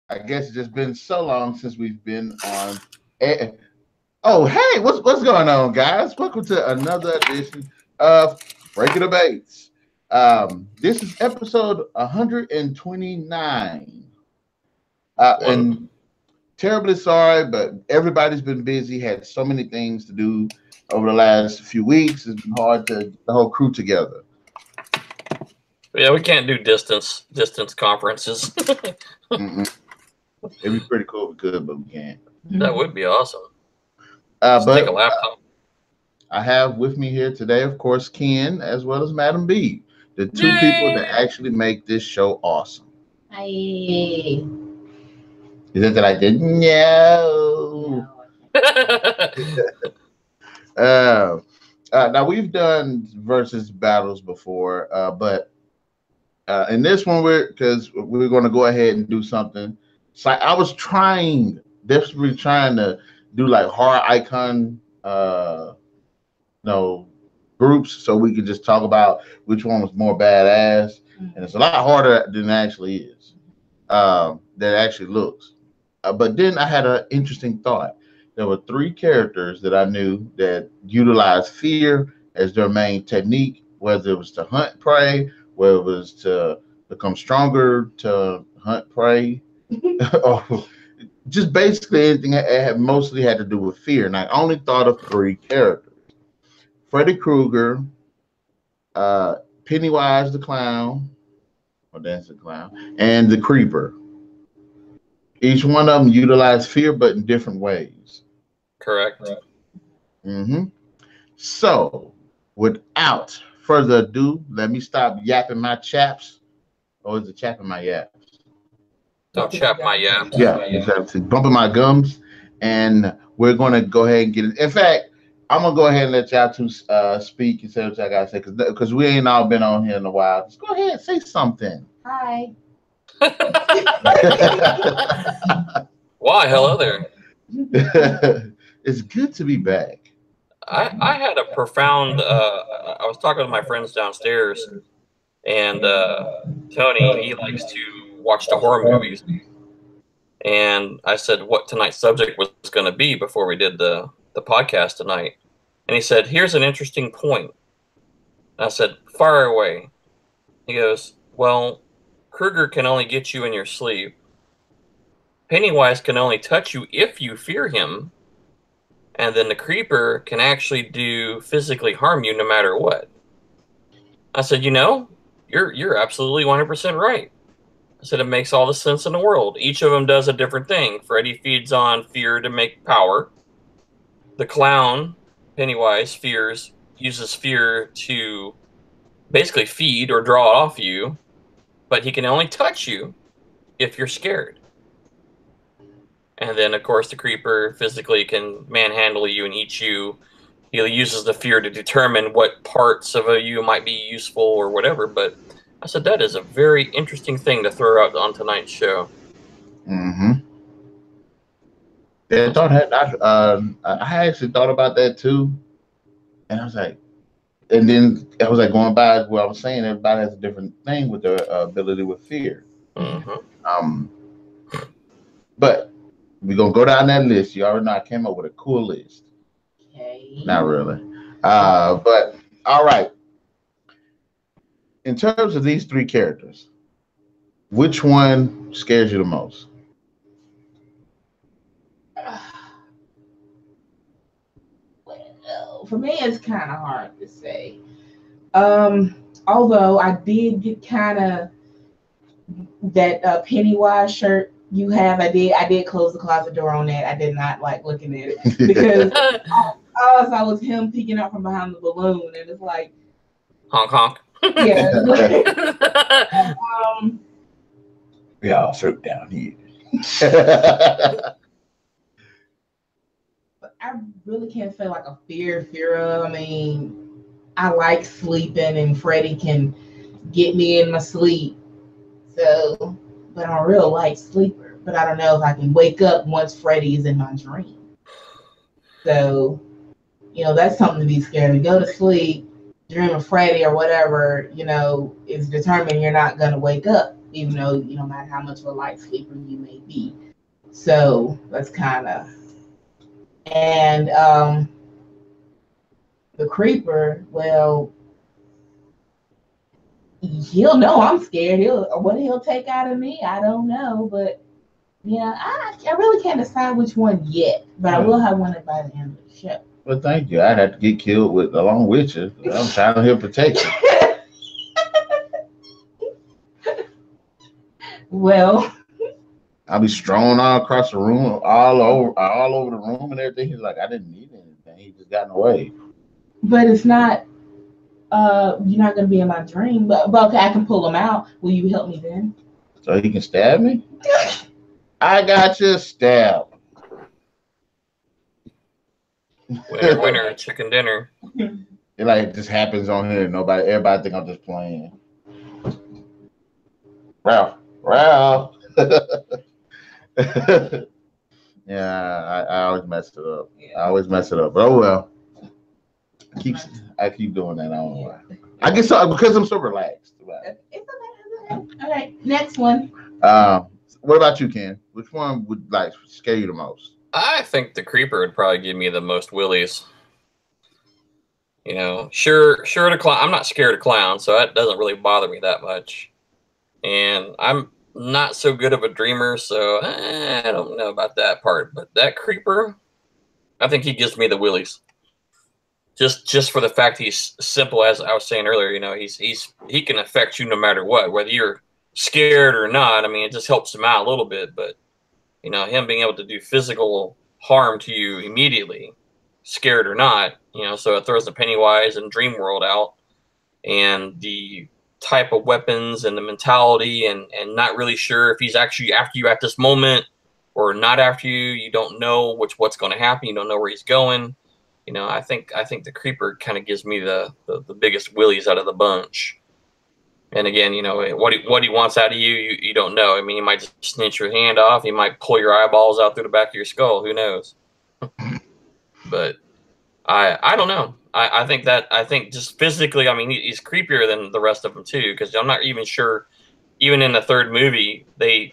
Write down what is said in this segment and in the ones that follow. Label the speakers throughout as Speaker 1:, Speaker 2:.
Speaker 1: I guess it's just been so long since we've been on. eh, Oh, hey, what's going on, guys? Welcome to another edition of Breaking the Baits. This is episode 129.
Speaker 2: One.
Speaker 1: And terribly sorry, but everybody's been busy, had so many things to do over the last few weeks. It's been hard to get the whole crew together.
Speaker 2: Yeah, we can't do distance conferences.
Speaker 1: Mm-mm. It'd be pretty cool if we could, but we can't.
Speaker 2: That would be awesome.
Speaker 1: But
Speaker 2: take a laptop.
Speaker 1: I have with me here today, of course, Ken as well as MademB, the two people that actually make this show awesome.
Speaker 3: Hi.
Speaker 1: Is it that I did? No. Now we've done versus battles before, but in this one because we're going to go ahead and do something. So I was desperately trying to do like horror icon, groups, so we could just talk about which one was more badass, and it's a lot harder than it actually is. That it actually looks. But then I had an interesting thought. There were three characters that I knew that utilized fear as their main technique, whether it was to hunt prey, whether it was to become stronger to hunt prey, or just basically anything that mostly had to do with fear. And I only thought of three characters: Freddy Krueger, Pennywise the Clown, or that's the clown, and the Creeper. Each one of them utilized fear, but in different ways.
Speaker 2: Correct.
Speaker 1: Mm-hmm. So, without further ado, let me stop yapping my chaps. Or is it chapping my yaps?
Speaker 2: Don't chap my yaps.
Speaker 1: Yeah, exactly. Bumping my gums. And we're going to go ahead and get it. In fact, I'm going to go ahead and let y'all two speak and say what y'all got to say. Because we ain't all been on here in a while. Just go ahead and say something.
Speaker 3: Hi.
Speaker 2: Why? Hello there.
Speaker 1: It's good to be back.
Speaker 2: I had a profound. I was talking to my friends downstairs, and Tony, he likes to watch the horror movies. And I said what tonight's subject was going to be before we did the podcast tonight. And he said, "Here's an interesting point." And I said, "Fire away." He goes, "Well, Krueger can only get you in your sleep. Pennywise can only touch you if you fear him. And then the Creeper can actually physically harm you no matter what." I said, you're absolutely 100% right. I said, it makes all the sense in the world. Each of them does a different thing. Freddy feeds on fear to make power. The clown, Pennywise, uses fear to basically feed or draw it off you. But he can only touch you if you're scared. And then, of course, the Creeper physically can manhandle you and eat you. He uses the fear to determine what parts of you might be useful or whatever. But I said that is a very interesting thing to throw out on tonight's show.
Speaker 1: Mm-hmm. Yeah, I actually thought about that too. And I was like, and then I was like going by what I was saying, everybody has a different thing with their ability with fear.
Speaker 2: Mm-hmm.
Speaker 1: But we're going to go down that list. You already know I came up with a cool list.
Speaker 3: Okay.
Speaker 1: Not really. But all right. In terms of these three characters, which one scares you the most?
Speaker 3: Well, for me, it's kind of hard to say. Although I did get kind of that Pennywise shirt you have. I did close the closet door on that. I did not like looking at it because all I saw was him peeking out from behind the balloon, and it's like
Speaker 2: honk honk.
Speaker 3: Yeah.
Speaker 1: We all throw down here.
Speaker 3: But I really can't say like a fear of. I mean, I like sleeping, and Freddy can get me in my sleep. So, but I'm a real light sleeper. But I don't know if I can wake up once Freddy is in my dream. So, that's something to be scared of. Go to sleep, dream of Freddy or whatever, is determined you're not going to wake up, even though no matter how much of a light sleeper you may be. So that's kind of, and the creeper, well, he'll know I'm scared. What he'll take out of me, I don't know. But yeah, I really can't decide which one yet. But I will have one by the end of the show.
Speaker 1: Well, thank you. I'd have to get killed along with you. I'm trying to help protect you.
Speaker 3: Well,
Speaker 1: I'll be strewn all across the room, all over the room and everything. He's like, I didn't need anything. He just got in the way.
Speaker 3: But it's not. You're not gonna be in my dream. But okay, I can pull him out. Will you help me then?
Speaker 1: So he can stab me? I got you stabbed.
Speaker 2: Winner, chicken dinner.
Speaker 1: It like just happens on here. Everybody think I'm just playing. Ralph. Yeah, I always mess it up. I always mess it up. But oh well. I keep doing that. I don't know why. I guess so, because I'm so relaxed about it.
Speaker 3: It's okay. All right, next one.
Speaker 1: What about you, Ken? Which one would like scare you the most?
Speaker 2: I think the creeper would probably give me the most willies. Sure, the clown. I'm not scared of clowns, so that doesn't really bother me that much. And I'm not so good of a dreamer, so I don't know about that part. But that creeper, I think he gives me the willies. Just for the fact he's simple, as I was saying earlier. He can affect you no matter what, whether you're scared or not. I mean, it just helps him out a little bit, but him being able to do physical harm to you immediately, scared or not, so it throws the Pennywise and Dream World out, and the type of weapons and the mentality, and not really sure if he's actually after you at this moment or not after you. You don't know what's going to happen. You don't know where he's going. I think the creeper kind of gives me the biggest willies out of the bunch. And again, what he wants out of you don't know. I mean, he might just snitch your hand off. He might pull your eyeballs out through the back of your skull. Who knows? But I don't know. I think just physically, I mean, he's creepier than the rest of them too. Because I'm not even sure. Even in the third movie, the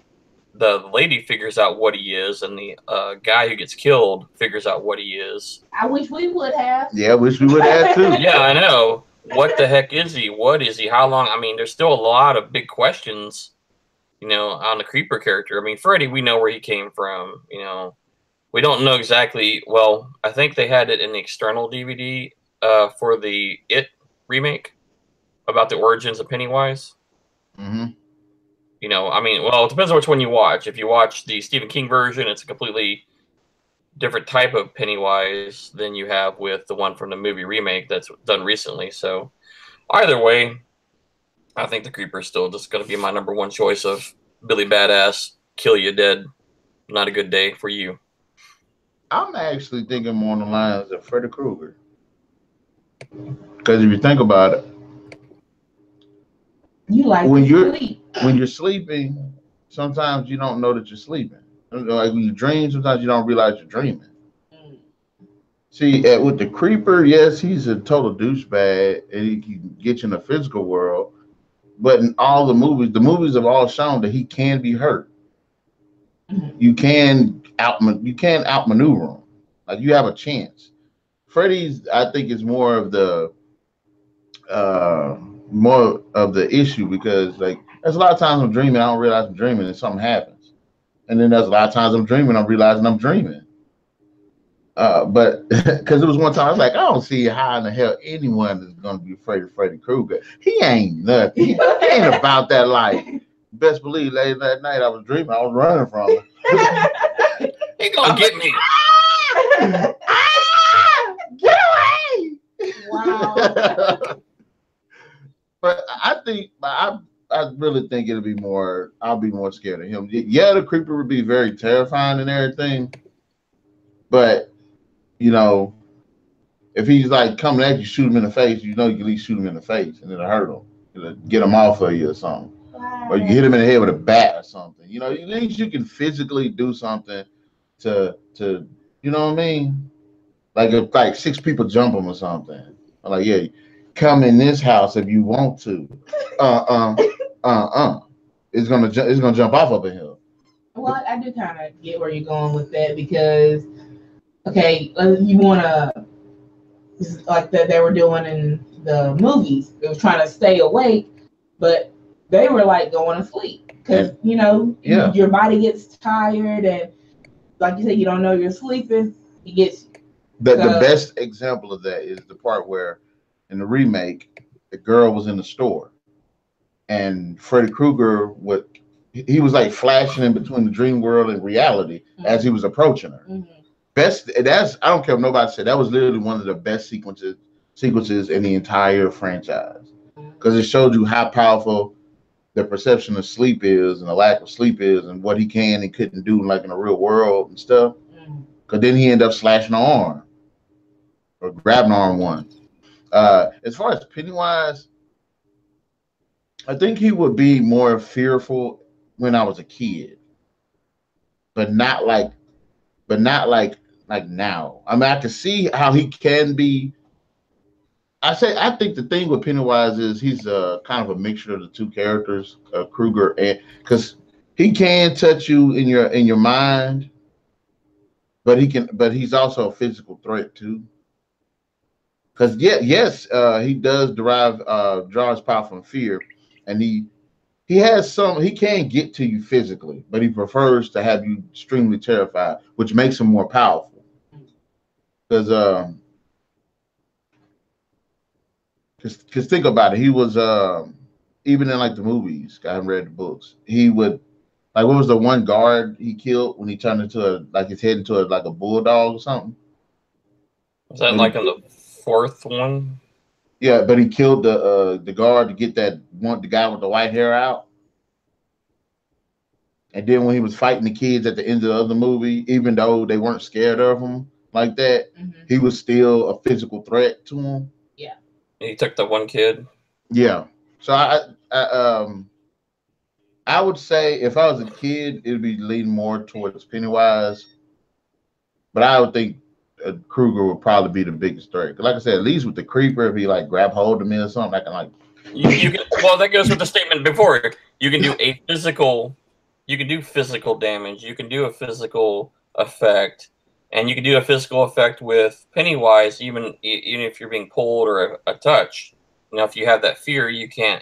Speaker 2: lady figures out what he is, and the guy who gets killed figures out what he is.
Speaker 3: I wish we would have.
Speaker 1: Yeah, I wish we would have too.
Speaker 2: Yeah, I know. What the heck is he? What is he? How long? I mean, there's still a lot of big questions, on the creeper character. I mean, Freddy, we know where he came from. We don't know exactly. Well, I think they had it in the external DVD for the It remake about the origins of Pennywise.
Speaker 1: Mm-hmm.
Speaker 2: I mean, well, it depends on which one you watch. If you watch the Stephen King version, it's a completely different type of Pennywise than you have with the one from the movie remake that's done recently. So either way, I think the creeper is still just going to be my number one choice of Billy Badass, kill you dead. Not a good day for you.
Speaker 1: I'm actually thinking more on the lines of Freddy Krueger. Because if you think about it,
Speaker 3: you like
Speaker 1: when you're sleeping, sometimes you don't know that you're sleeping. Like when you dream, sometimes you don't realize you're dreaming. See, with the creeper, yes, he's a total douchebag, and he can get you in the physical world. But in all the movies have all shown that he can be hurt. You can outmaneuver him. Like you have a chance. Freddy's, I think, is more of the issue, because like there's a lot of times I'm dreaming, I don't realize I'm dreaming, and something happens. And then there's a lot of times I'm dreaming, I'm realizing I'm dreaming. But because it was one time I was like, I don't see how in the hell anyone is going to be afraid of Freddy Krueger. He ain't nothing. He ain't about that life. Best believe, late that night I was dreaming, I was running from him.
Speaker 2: He gonna get me.
Speaker 1: Get away!
Speaker 3: Wow.
Speaker 1: But I really think it'll be more. I'll be more scared of him. Yeah, the creeper would be very terrifying and everything, but if he's like coming at you, shoot him in the face. You can at least shoot him in the face, and it'll hurt him. It'll get him off of you or something.
Speaker 3: Wow.
Speaker 1: Or you can hit him in the head with a bat or something. At least you can physically do something to you know what I mean? Like if like 6 people jump him or something. I'm like, yeah, come in this house if you want to. it's gonna jump off of him.
Speaker 3: Well, I do kind of get where you're going with that because, okay, you want to, like that they were doing in the movies. They were trying to stay awake, but they were like going to sleep because your body gets tired, and like you said, you don't know you're sleeping. It gets
Speaker 1: the best example of that is the part where in the remake, the girl was in the store, and Freddy Krueger he was like flashing in between the dream world and reality as he was approaching her. That's I don't care if nobody said that was literally one of the best sequences in the entire franchise because it showed you how powerful the perception of sleep is and the lack of sleep is and what he can and couldn't do like in the real world and stuff. Because then he ended up slashing an arm or grabbing an arm one. As far as Pennywise, I think he would be more fearful when I was a kid, but not like now. I mean, I can see how he can be. I think the thing with Pennywise is he's kind of a mixture of the two characters, Krueger, and because he can touch you in your mind, but he's also a physical threat too. Because he does draw his power from fear, and he can get to you physically, but he prefers to have you extremely terrified, which makes him more powerful. Because think about it, he was even in like the movies. I haven't read the books. He would like what was the one guard he killed when he turned into his head into like a bulldog or something?
Speaker 2: Was that like in the fourth one?
Speaker 1: Yeah, but he killed the guard to get the guy with the white hair out. And then when he was fighting the kids at the end of the other movie, even though they weren't scared of him like that, he was still a physical threat to him.
Speaker 3: Yeah.
Speaker 2: He took the one kid.
Speaker 1: Yeah. So I would say if I was a kid, it'd be leaning more towards Pennywise. But I would think Krueger would probably be the biggest threat. Like I said, at least with the creeper, if he like grab hold of me or something, I can like.
Speaker 2: Well, that goes with the statement before. You can do physical damage. You can do a physical effect, and you can do a physical effect with Pennywise, even if you're being pulled or a touch. If you have that fear, you can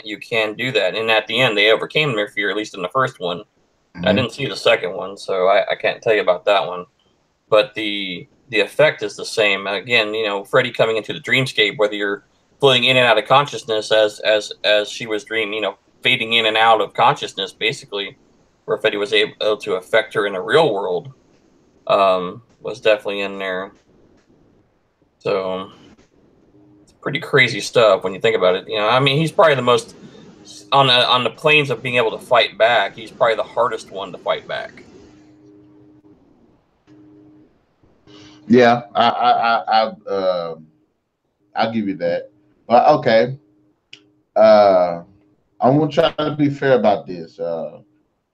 Speaker 2: do that. And at the end, they overcame their fear, at least in the first one. I didn't see the second one, so I can't tell you about that one. But the effect is the same. Again, Freddy coming into the dreamscape, whether you're floating in and out of consciousness as she was dreaming, fading in and out of consciousness, basically, where Freddy was able to affect her in the real world, was definitely in there. So it's pretty crazy stuff when you think about it. He's probably the most on the planes of being able to fight back. He's probably the hardest one to fight back.
Speaker 1: Yeah, I'll give you that. But okay, I'm gonna try to be fair about this,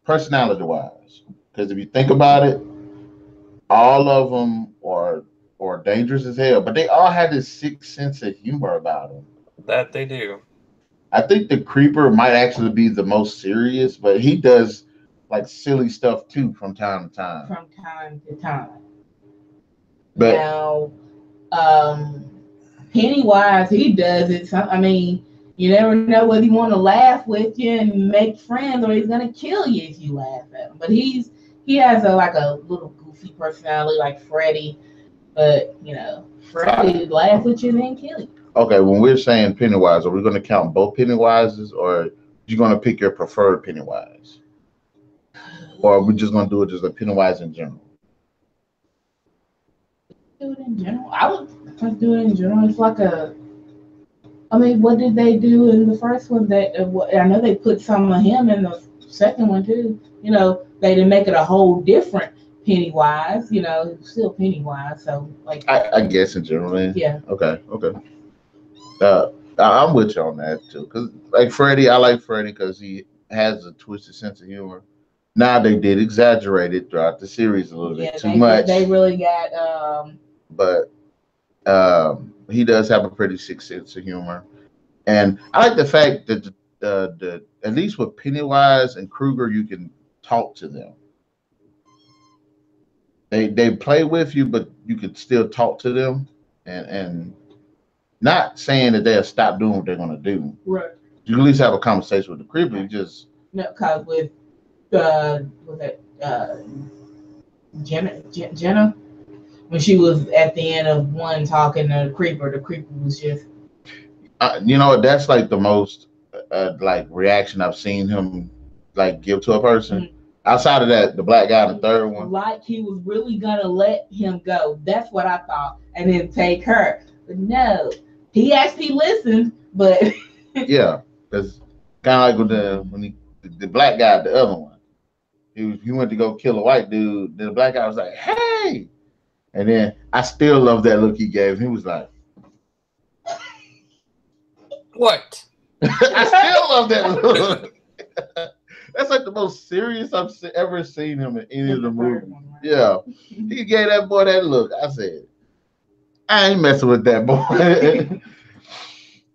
Speaker 1: personality-wise, because if you think about it, all of them are dangerous as hell, but they all have this sick sense of humor about them.
Speaker 2: That they do.
Speaker 1: I think the creeper might actually be the most serious, but he does like silly stuff too from time to time.
Speaker 3: From time to time.
Speaker 1: But
Speaker 3: now, Pennywise, he does it. You never know whether he want to laugh with you and make friends, or he's gonna kill you if you laugh at him. But he has a little goofy personality like Freddy, but Freddy laugh with you and then kill you.
Speaker 1: Okay, when we're saying Pennywise, are we going to count both Pennywises, or are you going to pick your preferred Pennywise, or are we just going to do it just a Pennywise in general?
Speaker 3: Do it in general. I would just do it in general. It's like what did they do in the first one? I know they put some of him in the second one too. They didn't make it a whole different Pennywise. Still Pennywise. So
Speaker 1: I guess in general.
Speaker 3: Yeah.
Speaker 1: Okay. I'm with you on that too. Cause like Freddy, I like Freddy because he has a twisted sense of humor. Now they did exaggerate it throughout the series a little bit too much.
Speaker 3: They really got.
Speaker 1: But he does have a pretty sick sense of humor, and I like the fact that at least with Pennywise and Krueger, you can talk to them. They play with you, but you could still talk to them, and not saying that they'll stop doing what they're gonna do.
Speaker 3: Right.
Speaker 1: You can at least have a conversation with the creeper. You just
Speaker 3: no, cause with was it Jenna when she was at the end of one talking to the creeper was just.
Speaker 1: You know, that's like the most like reaction I've seen him like give to a person. Mm-hmm. Outside of that, the black guy in the third one,
Speaker 3: like he was really gonna let him go. That's what I thought, and then take her. But no, he actually listened. But
Speaker 1: yeah, because kind of like when the black guy, the other one, he went to go kill a white dude. Then the black guy was like, "Hey," and then I still love that look he gave. He was like,
Speaker 2: "What?"
Speaker 1: I still love that look. That's like the most serious I've ever seen him in any of the movies. Right? Yeah, he gave that boy that look. I said, I ain't messing with that boy.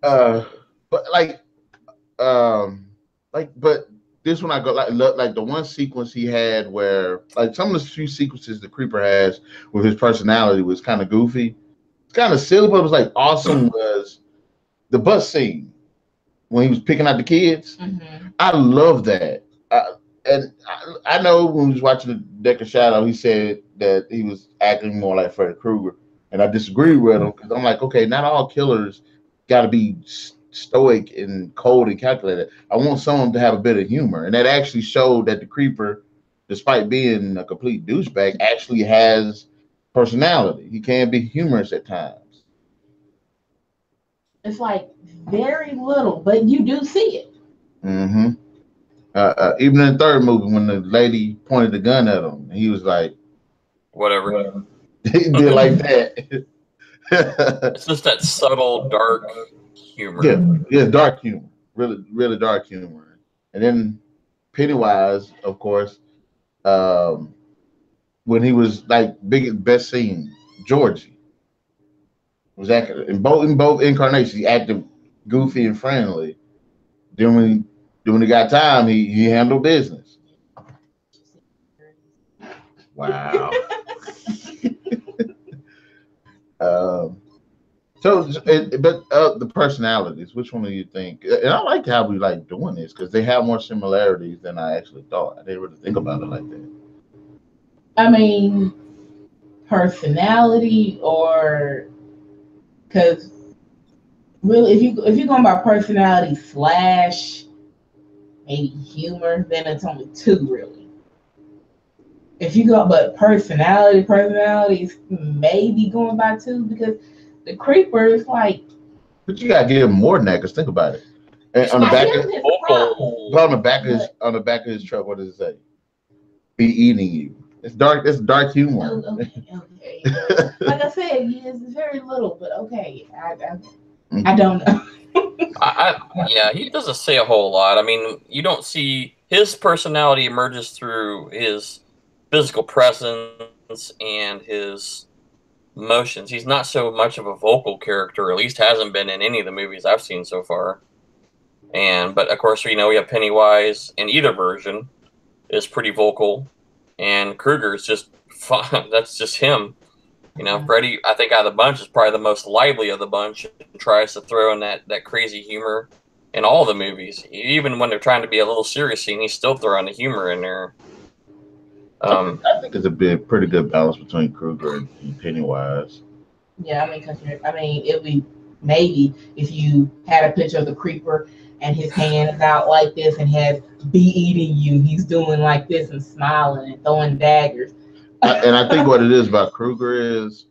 Speaker 1: But this one I go like the one sequence he had where like some of the few sequences the creeper has with his personality was kind of goofy. It's kind of silly, but it was like awesome. Was the bus scene when he was picking out the kids? Mm-hmm. I love that. I know when he was watching the Deck of Shadow, he said that he was acting more like Freddy Krueger, and I disagree with him because I'm like, okay, not all killers got to be stoic and cold and calculated. I want someone to have a bit of humor, and that actually showed that the creeper, despite being a complete douchebag, actually has personality. He can be humorous at times.
Speaker 3: It's like very little, but you do see it.
Speaker 1: Mm-hmm. Even in the third movie, when the lady pointed the gun at him, he was like,
Speaker 2: "Whatever."
Speaker 1: He did like that.
Speaker 2: It's just that subtle, dark humor.
Speaker 1: Yeah, dark humor. Really, really dark humor. And then Pennywise, of course, when he was like best scene, Georgie was acting in both incarnations. He acted goofy and friendly. Then when he got time, he handled business. Wow. The personalities, which one do you think? And I like how we like doing this because they have more similarities than I actually thought. I didn't really think about it like that.
Speaker 3: I mean, personality, or because really, if you're going by personality / maybe humor, then it's only two really. If you go, but personalities maybe going by two because the creeper is like.
Speaker 1: But you gotta give him more than that, because think about it. And on the back of his truck, what does it say? Be eating you. It's dark. It's dark humor.
Speaker 3: Okay. Like I said, it's very little, but okay. I don't know.
Speaker 2: Yeah, he doesn't say a whole lot. I mean, you don't see his personality emerges through his physical presence and his emotions. He's not so much of a vocal character, or at least hasn't been in any of the movies I've seen so far. But of course, we have Pennywise in either version is pretty vocal, and Krueger is just fun. That's just him. Freddy, I think out of the bunch, is probably the most lively of the bunch and tries to throw in that crazy humor in all the movies. Even when they're trying to be a little serious scene, he's still throwing the humor in there.
Speaker 1: I think it's a pretty good balance between Krueger and Pennywise.
Speaker 3: Yeah, it'd be maybe if you had a picture of the creeper and his hand is out like this and has be eating you, he's doing like this and smiling and throwing daggers.
Speaker 1: And I think what it is about Krueger is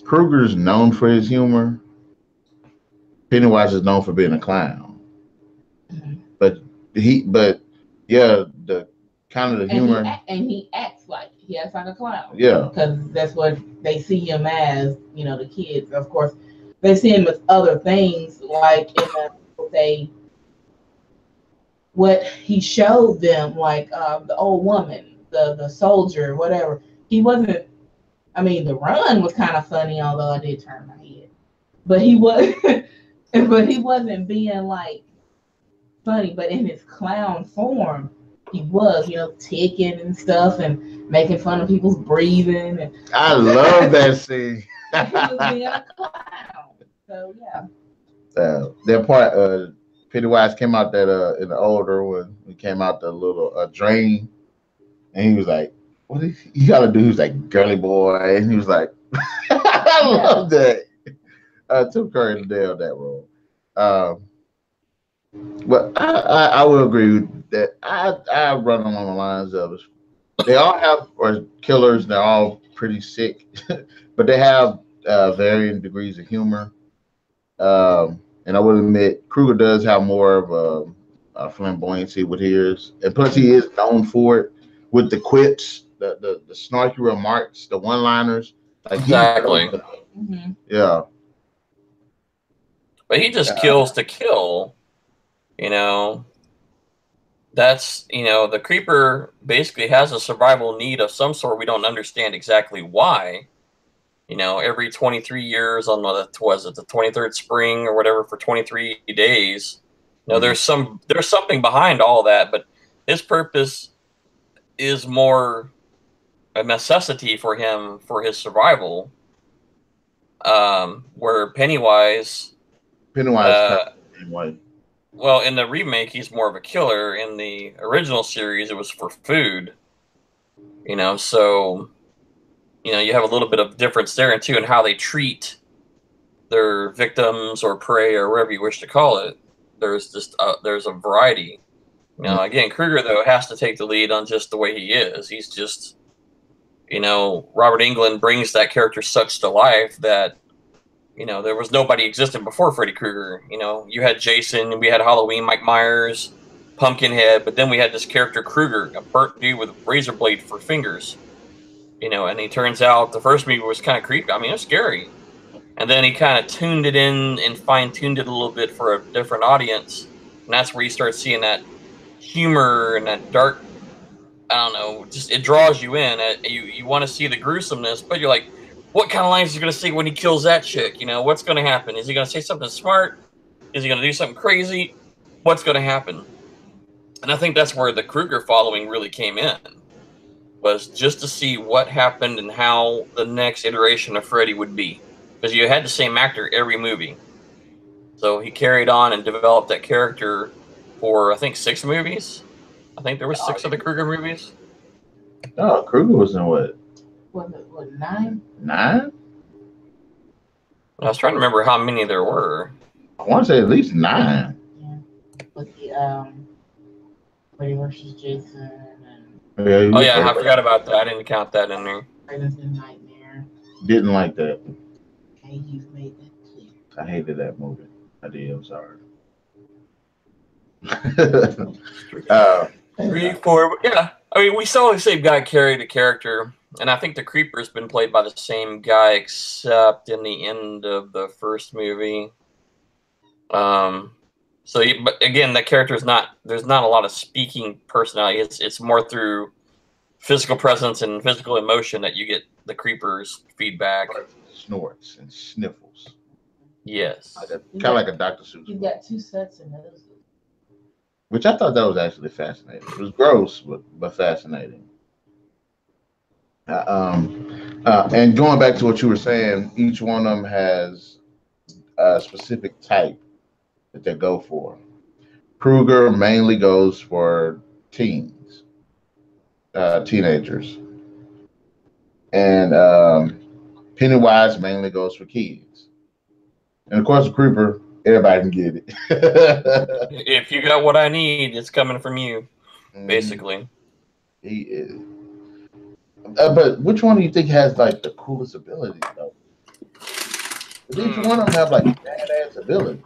Speaker 1: Krueger's known for his humor. Pennywise is known for being a clown. Mm-hmm. But the kind of the humor,
Speaker 3: he acts like a clown.
Speaker 1: Yeah,
Speaker 3: because that's what they see him as. The kids, of course, they see him as other things, like what he showed them, like the old woman, the soldier, whatever. He wasn't. I mean, the run was kind of funny, although I did turn my head. But he was, but he wasn't being like funny, but in his clown form, he was, ticking and stuff and making fun of people's breathing. And
Speaker 1: I love that scene.
Speaker 3: he was being a clown. So yeah.
Speaker 1: That part, Pennywise came out that in the older one, he came out the little drain, and he was like, "What you gotta do?" He was like, "Girly boy," and he was like, "I love that." Tim Curry nailed that role. But I will agree with that. I run along the lines of they all have or killers. They're all pretty sick, but they have varying degrees of humor. And I would admit Krueger does have more of a flamboyancy with his, and plus he is known for it with the quips, the snarky remarks, the one-liners. Like
Speaker 2: Exactly.
Speaker 1: Yeah.
Speaker 2: But he just kills to kill. That's, the creeper basically has a survival need of some sort. We don't understand exactly why. Every 23 years on the 23rd spring or whatever for 23 days. There's something behind all that, but his purpose is more a necessity for him for his survival. Where Pennywise. Well, in the remake, he's more of a killer. In the original series, it was for food. So, you have a little bit of difference there, and too, in how they treat their victims or prey or whatever you wish to call it. There's just there's a variety. Again, Krueger though has to take the lead on just the way he is. He's just, Robert Englund brings that character such to life that. There was nobody existed before Freddy Krueger. You had Jason, we had Halloween, Mike Myers, Pumpkinhead, but then we had this character Krueger, a burnt dude with a razor blade for fingers. And he turns out the first movie was kind of creepy. I mean, it was scary. And then he kind of tuned it in and fine-tuned it a little bit for a different audience. And that's where you start seeing that humor and that dark, I don't know, just it draws you in. You want to see the gruesomeness, but you're like, what kind of lines is he going to say when he kills that chick? What's going to happen? Is he going to say something smart? Is he going to do something crazy? What's going to happen? And I think that's where the Krueger following really came in, was just to see what happened and how the next iteration of Freddy would be. Because you had the same actor every movie. So he carried on and developed that character for, I think, 6 movies. I think there were 6 of the Krueger movies.
Speaker 1: Oh, Krueger was in what?
Speaker 3: What, 9?
Speaker 1: 9?
Speaker 2: I was trying to remember how many there were.
Speaker 1: I want to say at least 9.
Speaker 3: Yeah. With the Freddy vs. Jason and
Speaker 2: I forgot about that. I didn't count that in there.
Speaker 3: Freddy's Nightmare.
Speaker 1: Didn't like that.
Speaker 3: Okay, you've made that clear.
Speaker 1: I hated that movie. I did. I'm sorry.
Speaker 2: 3, 4. Yeah. I mean, we saw the same guy carry the character. And I think the Creeper's been played by the same guy, except in the end of the first movie. But again, that character is there's not a lot of speaking personality. It's more through physical presence and physical emotion that you get the Creeper's feedback.
Speaker 1: Snorts and sniffles.
Speaker 2: Yes.
Speaker 1: Kind of like a Dr. Seuss.
Speaker 3: You've got 2 sets of noses.
Speaker 1: Which I thought that was actually fascinating. It was gross, but fascinating. And going back to what you were saying, each one of them has a specific type that they go for. Krueger mainly goes for teens, teenagers. And Pennywise mainly goes for kids. And of course, the Creeper, everybody can get it.
Speaker 2: If you got what I need, it's coming from you, basically.
Speaker 1: He is. But which one do you think has like the coolest ability though? Each one of them have like badass ability.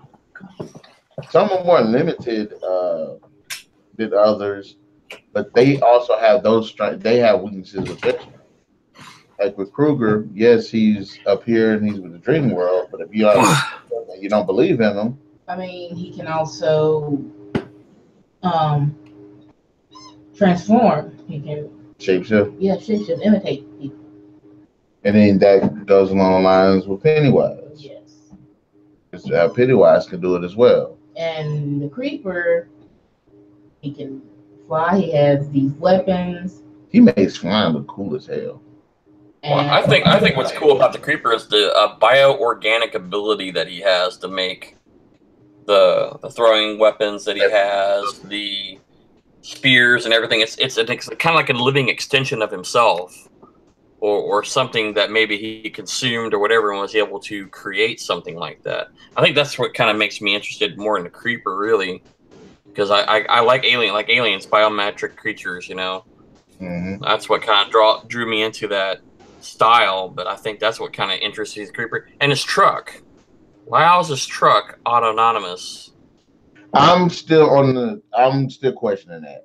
Speaker 1: Some are more limited than others, but they also have those strengths. They have weaknesses with their strength. Like with Krueger, yes, he's up here and he's with the dream world, but if you don't believe in him,
Speaker 3: I mean, he can also transform. He can
Speaker 1: shapeshift.
Speaker 3: Yeah, shapeshift, imitate people.
Speaker 1: And then that goes along the lines with Pennywise.
Speaker 3: Yes.
Speaker 1: Pennywise can do it as well.
Speaker 3: And the Creeper He can fly. He has these weapons.
Speaker 1: He makes flying look cool as hell.
Speaker 2: Well, I think what's cool about the Creeper is the bioorganic ability that he has to make the throwing weapons that he has, the spears and everything. It's kind of like a living extension of himself, or something that maybe he consumed or whatever, and was able to create something like that. I think that's what kind of makes me interested more in the Creeper, really, because I like aliens, biometric creatures. You know, that's what kind of drew me into that style. But I think that's what kind of interests me, the Creeper and his truck. Why is his truck autonomous?
Speaker 1: I'm still questioning that.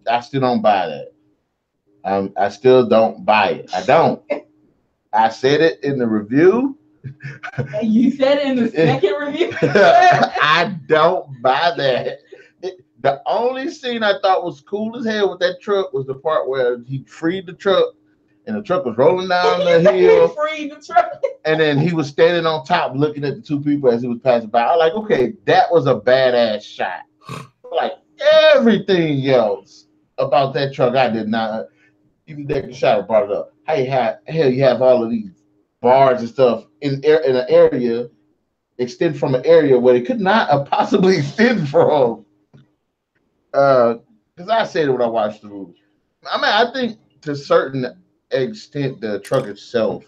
Speaker 1: I still don't buy that. I still don't buy it. I don't. I said it in the review.
Speaker 3: You said it in the second review.
Speaker 1: I don't buy that. The only scene I thought was cool as hell with that truck was the part where he freed the truck and the truck was rolling down the hill.
Speaker 3: Freed the truck.
Speaker 1: And then he was standing on top looking at the two people as he was passing by. I was like, okay, that was a badass shot. Like everything else about that truck, I did not. Even Deck the Shot brought it up. You have all of these bars and stuff in an area, extend from an area where it could not possibly extend from. Because I said it when I watched the movie. I mean, I think to a certain extent, the truck itself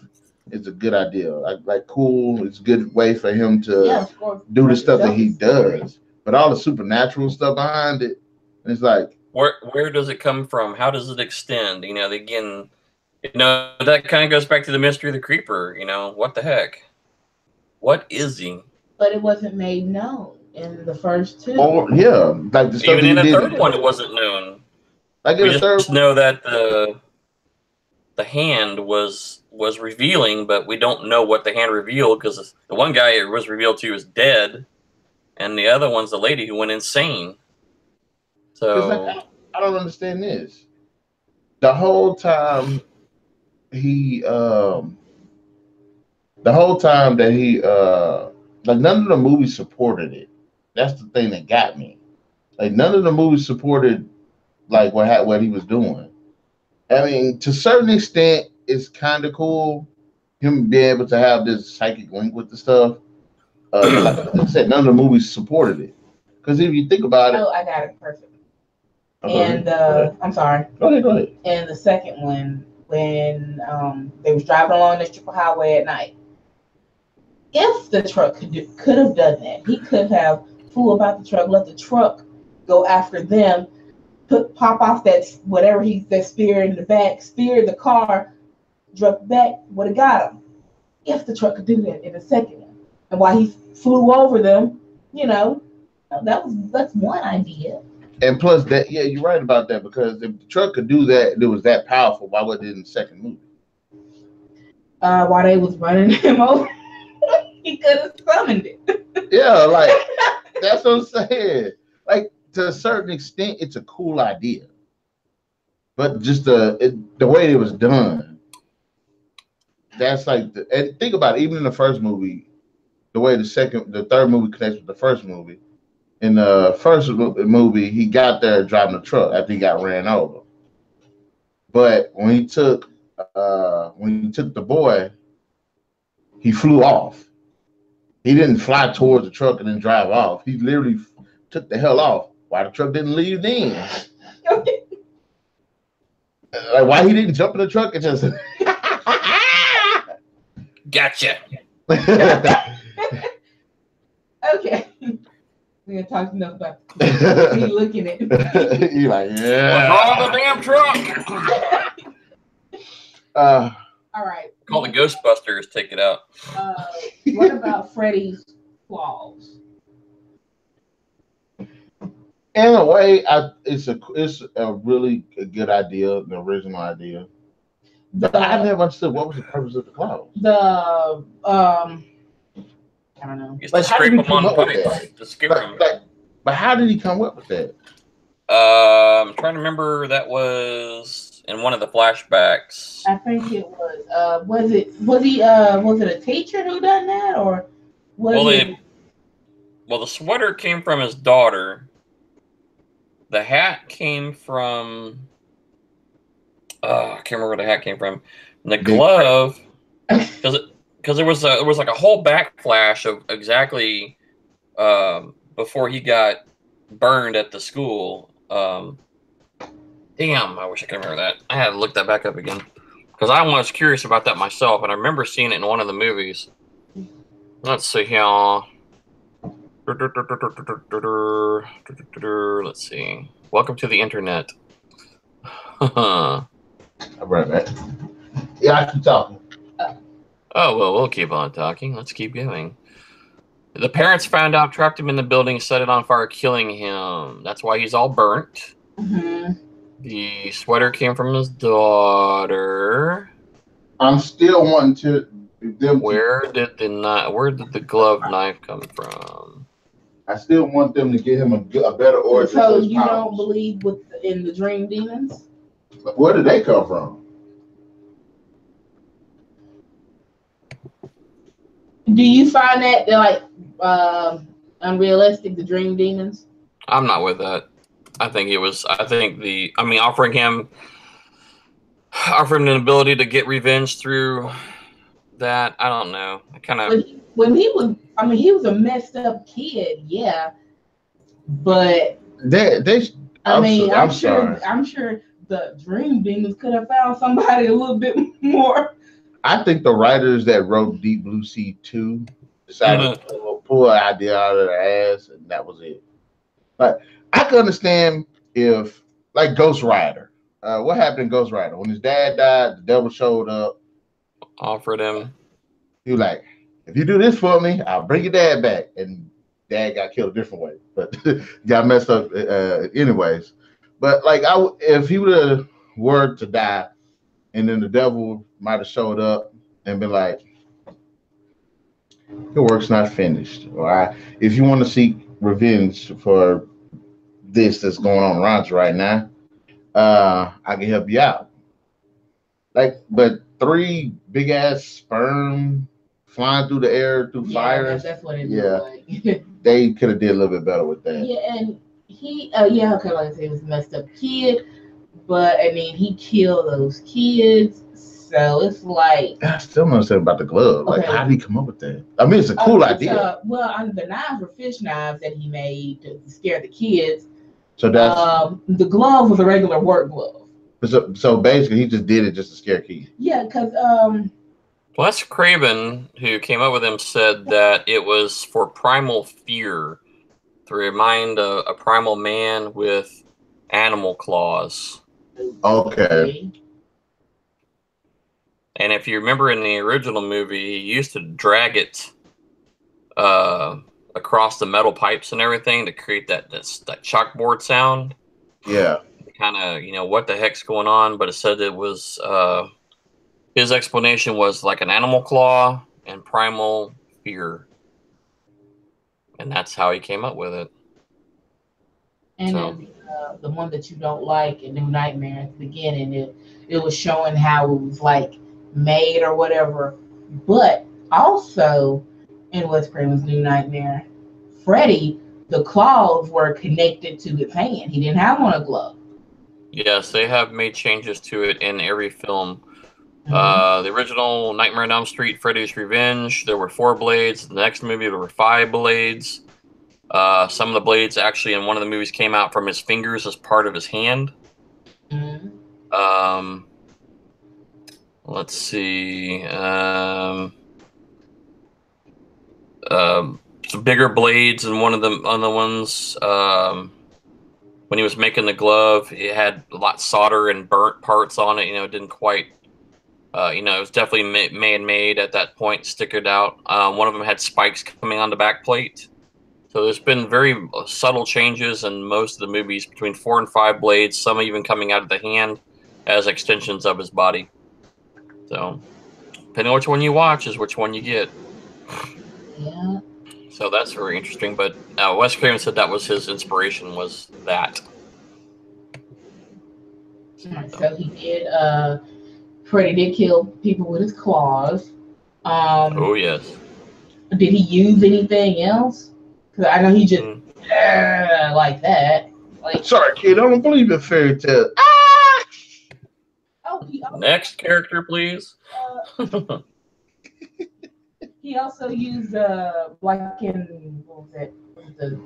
Speaker 1: is a good idea. Like cool. It's a good way for him to do the stuff that he does. But all the supernatural stuff behind it, it's like,
Speaker 2: where does it come from? How does it extend? You know, again, that kind of goes back to the mystery of the Creeper. You know, what the heck? What is he?
Speaker 3: But it wasn't made known in the first two.
Speaker 1: Oh yeah, like the stuff
Speaker 2: even in the third one, it wasn't known.
Speaker 1: Like
Speaker 2: we just know that the hand was revealing, but we don't know what the hand revealed, because the one guy it was revealed to is dead, and the other one's the lady who went insane. So
Speaker 1: I don't understand this. The whole time that he like none of the movies supported it. That's the thing that got me. Like none of the movies supported like what he was doing. I mean, to a certain extent, it's kind of cool him being able to have this psychic link with the stuff. Like I said, none of the movies supported it. Because if you think about it,
Speaker 3: I got it perfect. And I'm sorry.
Speaker 1: Go ahead.
Speaker 3: And the second one, when they was driving along this triple highway at night, if the truck could have done that, he could have flew about the truck, let the truck go after them, pop off that whatever that spear in the back, speared the car, drove back, would have got him. If the truck could do that in the second one, and while he flew over them, that's one idea.
Speaker 1: And plus that, yeah, you're right about that, because if the truck could do that, and it was that powerful, why wasn't it in the second movie?
Speaker 3: While they was running him over, he could have summoned it.
Speaker 1: Yeah, like that's what I'm saying. Like to a certain extent, it's a cool idea, but just the way it was done, that's like. And think about it, even in the first movie, the way the third movie connects with the first movie. In the first movie, he got there driving the truck after he got ran over. But when he took the boy, he flew off. He didn't fly towards the truck and then drive off. He literally took the hell off. Why the truck didn't leave then? Like why he didn't jump in the truck and just
Speaker 2: gotcha.
Speaker 3: Okay. We're gonna talk enough about me looking at it.
Speaker 1: You're like, yeah.
Speaker 2: What's wrong with the damn truck?
Speaker 3: All right.
Speaker 2: Call the Ghostbusters, take it out.
Speaker 3: What about Freddy's flaws?
Speaker 1: In a way, it's a really good idea, an original idea. But I never understood what was the purpose of the clown.
Speaker 3: I don't know.
Speaker 2: Just to scrape them on pipes, to scare them.
Speaker 1: But how did he come up with that?
Speaker 2: I'm trying to remember. That was in one of the flashbacks.
Speaker 3: I think it was. Was it a teacher who done that, or was it?
Speaker 2: Well, the sweater came from his daughter, the hat came from. I can't remember where the hat came from. And the glove, because there was like a whole backflash of exactly before he got burned at the school. Damn, I wish I could remember that. I had to look that back up again because I was curious about that myself, and I remember seeing it in one of the movies. Let's see here. Let's see. Welcome to the internet.
Speaker 1: I'm right back. Yeah, I keep talking.
Speaker 2: Oh, well, we'll keep on talking. Let's keep going. The parents found out, trapped him in the building, set it on fire, killing him. That's why he's all burnt.
Speaker 3: Mm-hmm.
Speaker 2: The sweater came from his daughter.
Speaker 1: I'm still wanting to.
Speaker 2: Where did the glove knife come from?
Speaker 1: I still want them to get him a better origin.
Speaker 3: So you don't believe in the dream demons?
Speaker 1: Where did they come from?
Speaker 3: Do you find that they're like unrealistic, the dream demons?
Speaker 2: I'm not with that. offering him an ability to get revenge through that. I don't know. I kind of
Speaker 3: when he was a messed up kid, yeah. But I'm sure the dream demons could have found somebody a little bit more.
Speaker 1: I think the writers that wrote Deep Blue Sea 2 decided to pull an idea out of their ass, and that was it. But I can understand if, like Ghost Rider, what happened in Ghost Rider? When his dad died, the devil showed up,
Speaker 2: offered him.
Speaker 1: He was like, if you do this for me, I'll bring your dad back. And dad got killed a different way, but got messed up anyways. But like, if he would have were to die, and then the devil might have showed up and been like, your work's not finished. Or if you want to seek revenge for this that's going on around you right now, I can help you out. Like, but 3 big ass sperm flying through the air through fire.
Speaker 3: That's what it looked like.
Speaker 1: They could have did a little bit better with that.
Speaker 3: Yeah, and he, like I said, he was a messed up kid, but I mean, he killed those kids. So it's like,
Speaker 1: I still don't understand about the glove. Like, how did he come up with that? I mean, it's a cool idea.
Speaker 3: The knives were fish knives that he made to scare the kids.
Speaker 1: So that's
Speaker 3: the glove was a regular work glove.
Speaker 1: So basically, he just did it just to scare kids.
Speaker 3: Yeah, because
Speaker 2: Wes Craven, who came up with him, said that it was for primal fear, to remind a primal man with animal claws.
Speaker 1: Okay.
Speaker 2: And if you remember in the original movie, he used to drag it across the metal pipes and everything to create that chalkboard sound.
Speaker 1: Yeah.
Speaker 2: Kind of, what the heck's going on? But it said it was, his explanation was like an animal claw and primal fear. And that's how he came up with it.
Speaker 3: And then the one that you don't like in New Nightmare at the beginning, it was showing how it was like made or whatever. But also in Wes Craven's New Nightmare, Freddy, the claws were connected to his hand. He didn't have on a glove.
Speaker 2: Yes, they have made changes to it in every film. The original Nightmare on Elm Street, Freddy's Revenge, there were 4 blades. The next movie, there were 5 blades. Some of the blades actually in one of the movies came out from his fingers as part of his hand. Let's see. Some bigger blades in one of them on the ones when he was making the glove, it had a lot of solder and burnt parts on it. It didn't quite. It was definitely man-made at that point, stickered out. One of them had spikes coming on the back plate. So there's been very subtle changes in most of the movies, between 4 and 5 blades, some even coming out of the hand as extensions of his body. So depending on which one you watch is which one you get.
Speaker 3: Yeah.
Speaker 2: So that's very interesting. But Wes Craven said that was his inspiration, was that.
Speaker 3: So he did, Freddy did kill people with his claws.
Speaker 2: Oh, yes.
Speaker 3: Did he use anything else? Because I know he just like that. Like,
Speaker 1: sorry, kid, I don't believe in fairy tales.
Speaker 3: oh,
Speaker 2: Next character, please.
Speaker 3: he also used like in what was it? The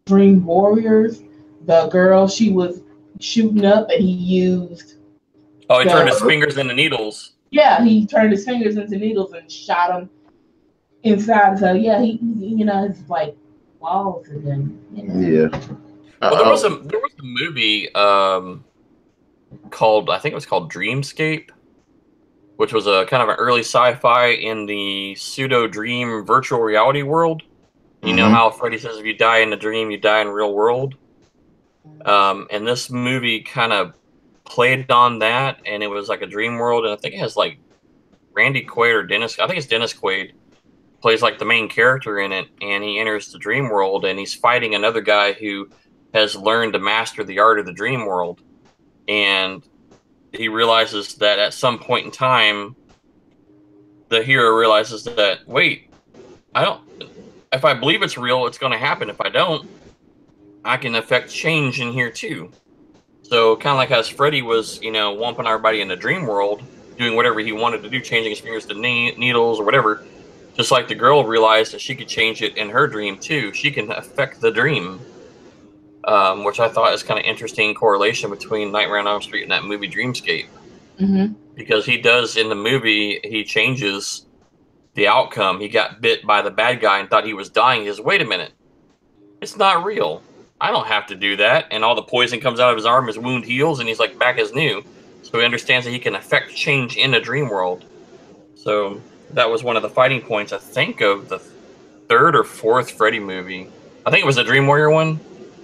Speaker 3: Dream Warriors. The girl, she was shooting up, and he used.
Speaker 2: Oh, he turned his fingers into needles.
Speaker 3: Yeah, he turned his fingers into needles and shot him inside. So yeah, he it's like walls and then.
Speaker 1: Yeah.
Speaker 2: Well, there was a movie called, I think it was called Dreamscape, which was a kind of an early sci-fi in the pseudo dream virtual reality world. You know how Freddy says if you die in a dream, you die in real world. And this movie kind of played on that, and it was like a dream world, and I think it has like Randy Quaid or Dennis. I think it's Dennis Quaid plays like the main character in it, and he enters the dream world, and he's fighting another guy who has learned to master the art of the dream world, and he realizes that at some point in time, the hero realizes that wait, if I believe it's real, it's going to happen. If I don't, I can affect change in here too. So kind of like as Freddy was, whumping everybody in the dream world, doing whatever he wanted to do, changing his fingers to needles or whatever. Just like the girl realized that she could change it in her dream too. She can affect the dream, which I thought is kind of interesting correlation between Nightmare on Elm Street and that movie Dreamscape. Because he does in the movie, he changes the outcome. He got bit by the bad guy and thought he was dying. He says, wait a minute, it's not real. I don't have to do that. And all the poison comes out of his arm, his wound heals, and he's like back as new. So he understands that he can affect change in a dream world. So that was one of the fighting points, I think, of the third or fourth Freddy movie. I think it was the Dream Warrior one,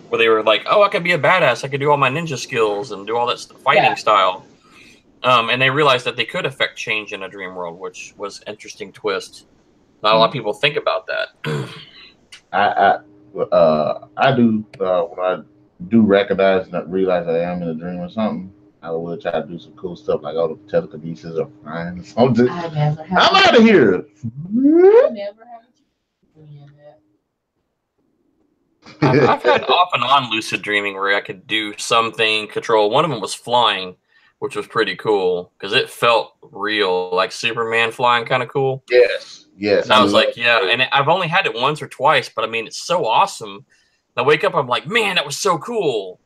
Speaker 2: where they were like, oh, I could be a badass. I could do all my ninja skills and do all that fighting style. And they realized that they could affect change in a dream world, which was an interesting twist. Not a lot of people think about that.
Speaker 1: I do when I do recognize and realize that I am in a dream or something, I will try to do some cool stuff like all the telekinesis or flying or something. I'm out of here. I never have
Speaker 2: I've had off and on lucid dreaming where I could do something control. One of them was flying, which was pretty cool because it felt real, like Superman flying, kind of cool.
Speaker 1: Yes.
Speaker 2: And I was like, yeah. And I've only had it once or twice, but I mean, it's so awesome. And I wake up, I'm like, man, that was so cool.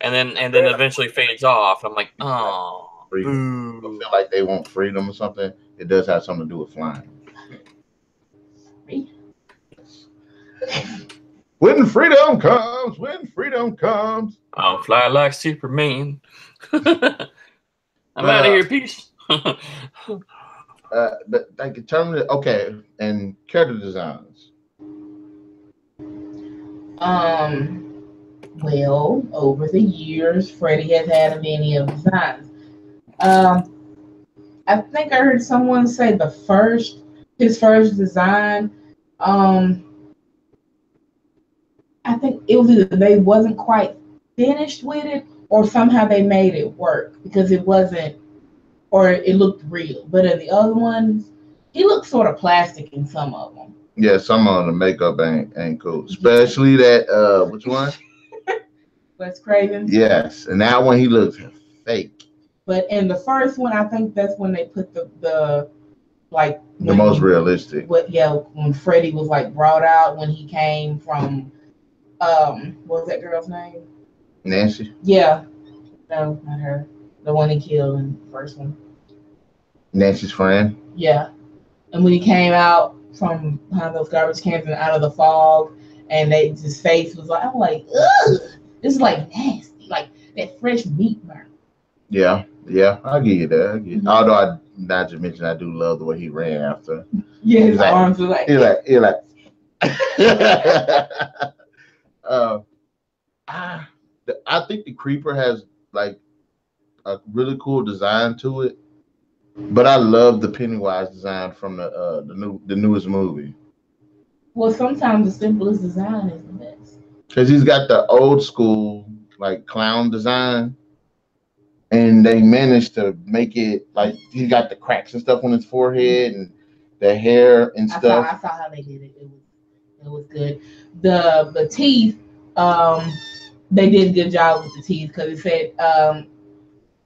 Speaker 2: And then eventually fades off. I'm like, oh,
Speaker 1: freedom. I feel like they want freedom or something. It does have something to do with flying. When freedom comes.
Speaker 2: I'll fly like Superman. I'm out of here, peace.
Speaker 1: But like in terms of and character designs.
Speaker 3: Well, over the years, Freddy has had many of designs. I think I heard someone say his first design. I think it was either they wasn't quite finished with it, or somehow they made it work because it wasn't, or it looked real. But in the other ones, he looked sort of plastic in some of them.
Speaker 1: Yeah, some of the makeup ain't cool, especially that which one?
Speaker 3: Wes Craven.
Speaker 1: Yes, and that one he looks fake.
Speaker 3: But in the first one, I think that's when they put the
Speaker 1: most realistic.
Speaker 3: When Freddy was like brought out when he came from what was that girl's name?
Speaker 1: Nancy.
Speaker 3: Yeah, no, not her. The one he killed in the first one.
Speaker 1: Nancy's friend.
Speaker 3: Yeah, and when he came out from behind those garbage cans and out of the fog, and his face was like, I'm like, ugh. This is like nasty, like that fresh meat burn. Yeah,
Speaker 1: I get you that. Mm-hmm. Although I not to mention I do love the way he ran after.
Speaker 3: Yeah, his arms were like.
Speaker 1: He like. I think the Creeper has like a really cool design to it, but I love the Pennywise design from the newest movie.
Speaker 3: Well, sometimes the simplest design is the best.
Speaker 1: Because he's got the old school like clown design, and they managed to make it like he got the cracks and stuff on his forehead and the hair and stuff.
Speaker 3: I saw how they did it. It was good. The teeth. they did a good job with the teeth because it said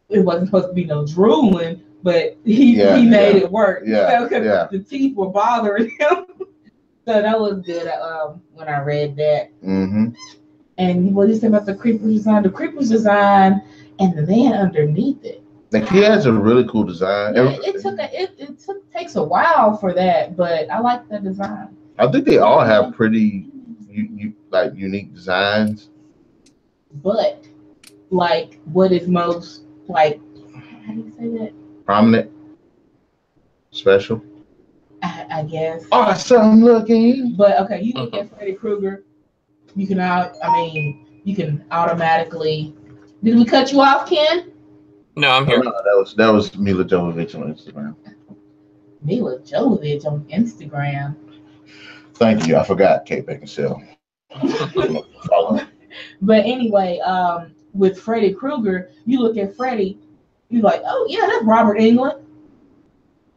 Speaker 3: it wasn't supposed to be no drooling, but he made it work.
Speaker 1: Yeah,
Speaker 3: because the teeth were bothering him. So that was good when I read that.
Speaker 1: Mm-hmm.
Speaker 3: And what you said about the creeper's design? The creeper's design and the man underneath it.
Speaker 1: Like he has a really cool design.
Speaker 3: Yeah, it takes a while for that, but I like the design.
Speaker 1: I think they all have pretty unique designs.
Speaker 3: But like, what is most like? How do you say that?
Speaker 1: Prominent, special.
Speaker 3: I guess.
Speaker 1: Awesome looking.
Speaker 3: But okay, you look at Freddy Krueger, you can you can automatically. Did we cut you off, Ken?
Speaker 2: No, I'm here.
Speaker 1: No, that was Mila Jovovich on Instagram.
Speaker 3: Mila Jovovich on Instagram.
Speaker 1: Thank you. I forgot Kate Beckinsale.
Speaker 3: But anyway, with Freddy Krueger, you look at Freddy, you're like, oh yeah, that's Robert Englund.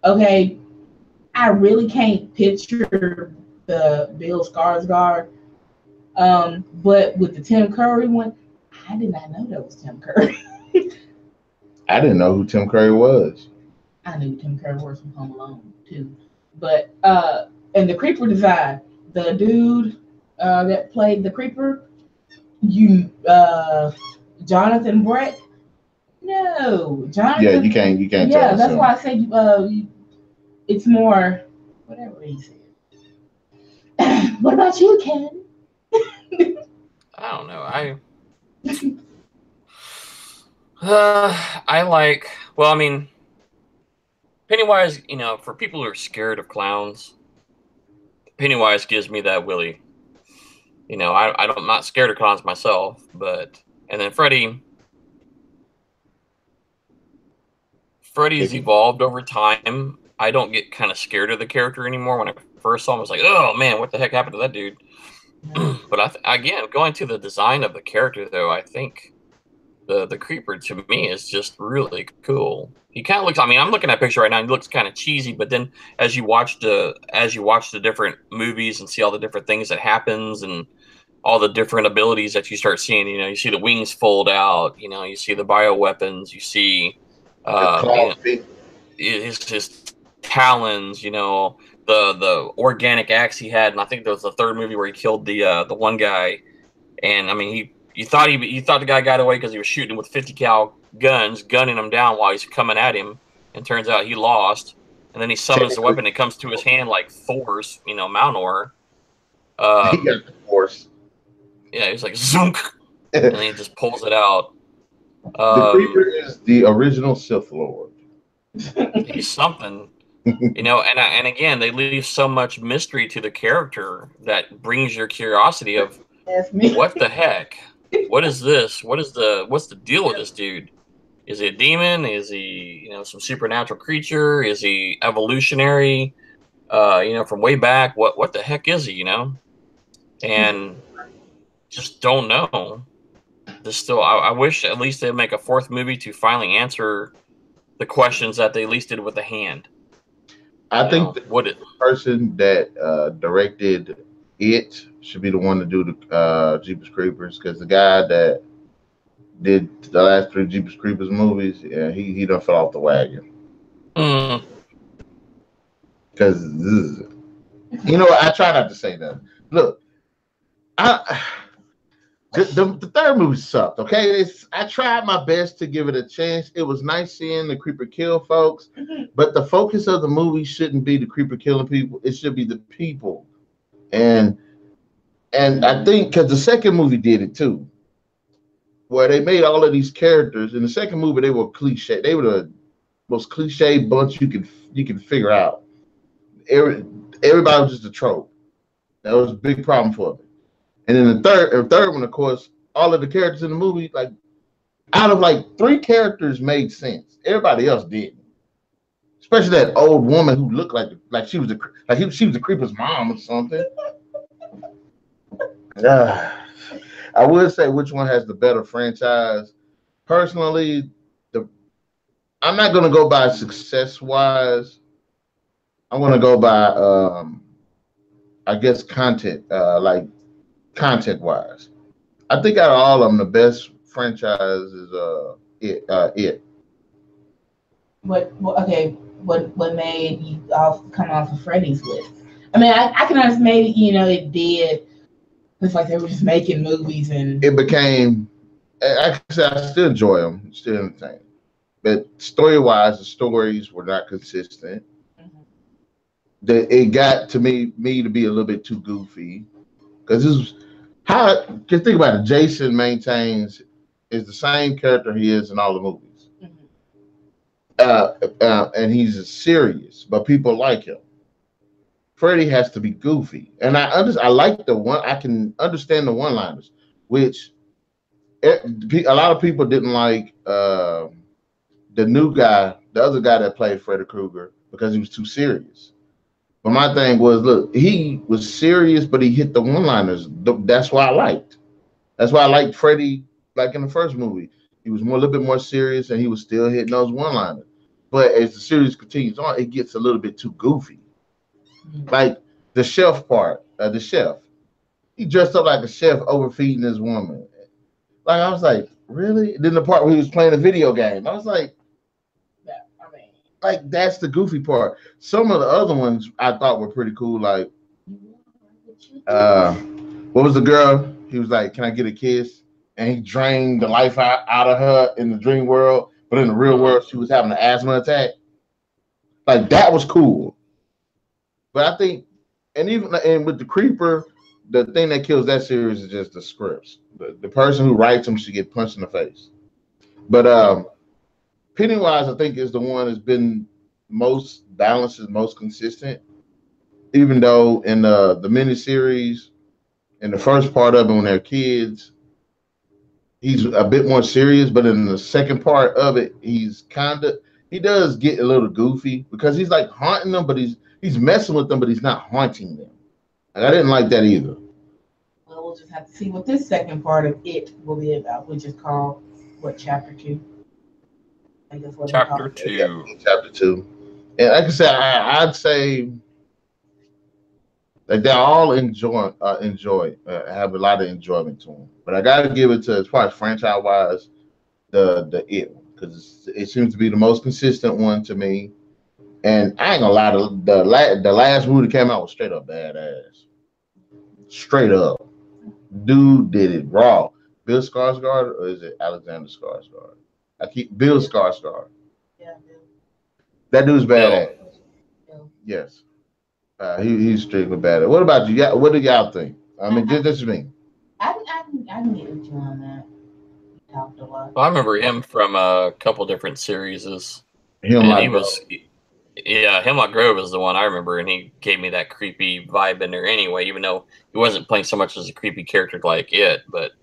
Speaker 3: Okay, I really can't picture the Bill Skarsgård. But with the Tim Curry one, I did not know that was Tim Curry.
Speaker 1: I didn't know who Tim Curry was.
Speaker 3: I knew Tim Curry was from Home Alone too. But and the creeper design, the dude that played the creeper, Jonathan Brett. No, Jonathan.
Speaker 1: Yeah, you can't.
Speaker 3: Yeah, that's why I say it's more whatever he said. What about you, Ken?
Speaker 2: I don't know. I like. Well, I mean, Pennywise. You know, for people who are scared of clowns, Pennywise gives me that willy. You know, I'm not scared of clowns myself, but and then Freddy's evolved over time. I don't get kind of scared of the character anymore. When I first saw him, I was like, oh man, what the heck happened to that dude? But again, going to the design of the character, though, I think the creeper to me is just really cool. He kind of looks. I mean, I'm looking at a picture right now. He looks kind of cheesy, but then as you watch the different movies and see all the different things that happens and all the different abilities that you start seeing, you know, you see the wings fold out. You know, you see the bioweapons. You see his talons. You know. The organic axe he had, and I think there was the third movie where he killed the one guy, and I mean you thought the guy got away because he was shooting with 50 cal guns, gunning him down while he's coming at him, and turns out he lost, and then he summons the weapon, and it comes to his hand like Thor's, you know, Mjolnir.
Speaker 1: He got the force.
Speaker 2: Yeah, he's like zounk, and then he just pulls it out.
Speaker 1: The creeper is the original Sith Lord.
Speaker 2: He's something. You know, and again, they leave so much mystery to the character that brings your curiosity of what the heck, what is this? What's the deal with this dude? Is he a demon? Is he, you know, some supernatural creature? Is he evolutionary? You know, from way back? What the heck is he? You know, and just don't know. I wish at least they'd make a fourth movie to finally answer the questions that they at least did with the hand.
Speaker 1: I think the person that directed it should be the one to do the Jeepers Creepers, because the guy that did the last 3 Jeepers Creepers movies, yeah, he done fell off the wagon. Because you know, I try not to say that. Look, the third movie sucked. Okay, I tried my best to give it a chance. It was nice seeing the creeper kill folks, but the focus of the movie shouldn't be the creeper killing people. It should be the people. And I think because the second movie did it too, where they made all of these characters. In the second movie, they were cliche. They were the most cliche bunch you can figure out. Everybody was just a trope. That was a big problem for me. And then the third one, of course, all of the characters in the movie, like out of like 3 characters made sense. Everybody else didn't. Especially that old woman who looked like she was she was the creeper's mom or something. I would say which one has the better franchise. Personally, I'm not gonna go by success wise. I'm gonna go by I guess content, like content wise. I think out of all of them, the best franchise is It.
Speaker 3: What made you come off of Freddy's list? I mean, I can understand maybe, it did. It's like they were just making movies and
Speaker 1: it became. I still enjoy them, still entertaining. But story-wise, the stories were not consistent. It got to me to be a little bit too goofy because this was just think about it. Jason maintains is the same character he is in all the movies, and he's serious, but people like him. Freddy has to be goofy, and I like the one. I can understand the one-liners, which a lot of people didn't like. The new guy, the other guy that played Freddy Krueger, because he was too serious. But my thing was, look, he was serious, but he hit the one-liners. That's why I liked. That's why I liked Freddy, like in the first movie. He was a little bit more serious, and he was still hitting those one-liners. But as the series continues on, it gets a little bit too goofy. Like the chef part, the chef. He dressed up like a chef overfeeding his woman. Like, I was like, really? Then the part where he was playing a video game, I was like, that's the goofy part. Some of the other ones I thought were pretty cool. Like, what was the girl? He was like, "Can I get a kiss?" And he drained the life out of her in the dream world, but in the real world, she was having an asthma attack. Like, that was cool. But I think, and with the creeper, the thing that kills that series is just the scripts. The person who writes them should get punched in the face. But Pennywise, I think, is the one that's been most balanced and most consistent. Even though in the miniseries, in the first part of it when they're kids, he's a bit more serious. But in the second part of it, he does get a little goofy because he's like haunting them, but he's messing with them, but he's not haunting them. And I didn't like that either.
Speaker 3: Well, we'll just have to see what this second part of It will be about, which is called Chapter 2. I guess what
Speaker 2: Chapter 2.
Speaker 1: Chapter 2. And like I said, I'd say like they all enjoy have a lot of enjoyment to them. But I gotta give it to, as far as franchise wise, the It one, because it seems to be the most consistent one to me. And I ain't gonna lie, the last movie that came out was straight up badass. Straight up, dude did it raw. Bill Skarsgård, or is it Alexander Skarsgård? Bill Skarsgård.
Speaker 3: Yeah, Bill.
Speaker 1: That dude's badass. Bill. Yes. He's strictly badass. What about you? What do y'all think? I mean, this is me.
Speaker 3: I can get with you on that. We talked a lot.
Speaker 2: Well, I remember him from a couple different series. Hemlock Grove is the one I remember, and he gave me that creepy vibe in there anyway, even though he wasn't playing so much as a creepy character like It. But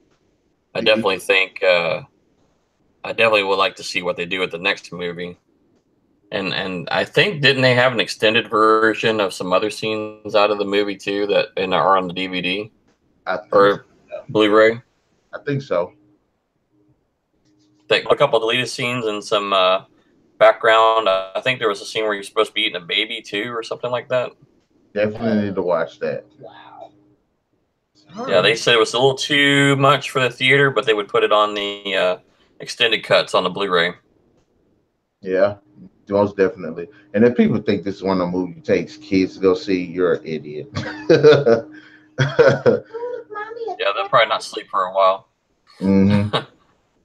Speaker 2: I definitely think I definitely would like to see what they do with the next movie. And I think, didn't they have an extended version of some other scenes out of the movie too that are on the DVD or Blu-ray?
Speaker 1: I think so.
Speaker 2: Like a couple of deleted scenes and some background. I think there was a scene where you're supposed to be eating a baby too, or something like that.
Speaker 1: Definitely need to watch that.
Speaker 3: Wow.
Speaker 2: Yeah, they said it was a little too much for the theater, but they would put it on the extended cuts on the Blu-ray.
Speaker 1: Yeah, most definitely. And if people think this is one of the movies takes kids to go see, you're an idiot.
Speaker 2: Yeah, they'll probably not sleep for a while.
Speaker 1: Mm-hmm.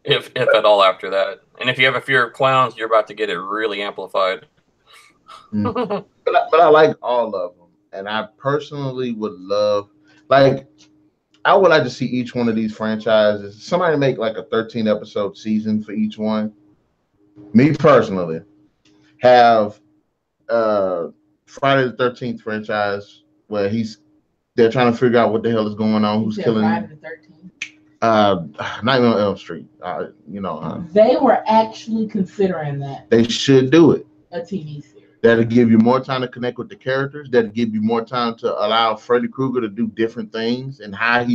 Speaker 2: if at all after that. And if you have a fear of clowns, you're about to get it really amplified.
Speaker 1: But I like all of them. And I personally would love, I would like to see each one of these franchises. Somebody make like a 13-episode season for each one. Me personally, have Friday the 13th franchise where they're trying to figure out what the hell is going on, who's killing
Speaker 3: Friday the 13th.
Speaker 1: Nightmare on Elm Street.
Speaker 3: They were actually considering that.
Speaker 1: They should do it.
Speaker 3: A TV series.
Speaker 1: That'll give you more time to connect with the characters. That'll give you more time to allow Freddy Krueger to do different things and not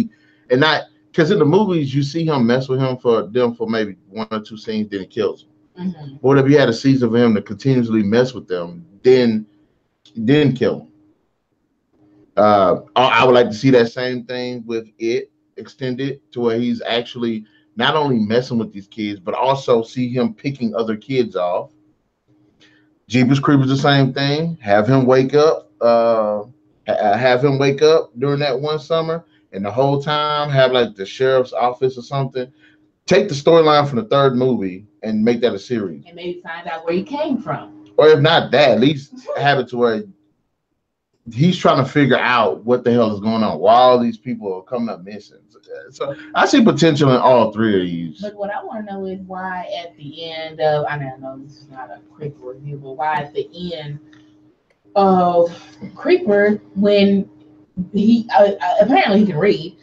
Speaker 1: because in the movies you see him mess with him for maybe one or two scenes, then he kills him.
Speaker 3: Mm-hmm.
Speaker 1: Or if you had a season for him to continuously mess with them, then kill him. I would like to see that same thing with It. extended to where he's actually not only messing with these kids, but also see him picking other kids off. Jeepers Creepers the same thing. Have him wake up. Have him wake up during that one summer, and the whole time have like the sheriff's office or something. Take the storyline from the third movie and make that a series,
Speaker 3: and maybe find out where he came from.
Speaker 1: or if not that, at least have it to where he's trying to figure out what the hell is going on. Why all these people are coming up missing. So I see potential in all three of these.
Speaker 3: But what I want to know is why at the end of, I know this is not a quick review, but why at the end of Creeper, when he apparently he can read,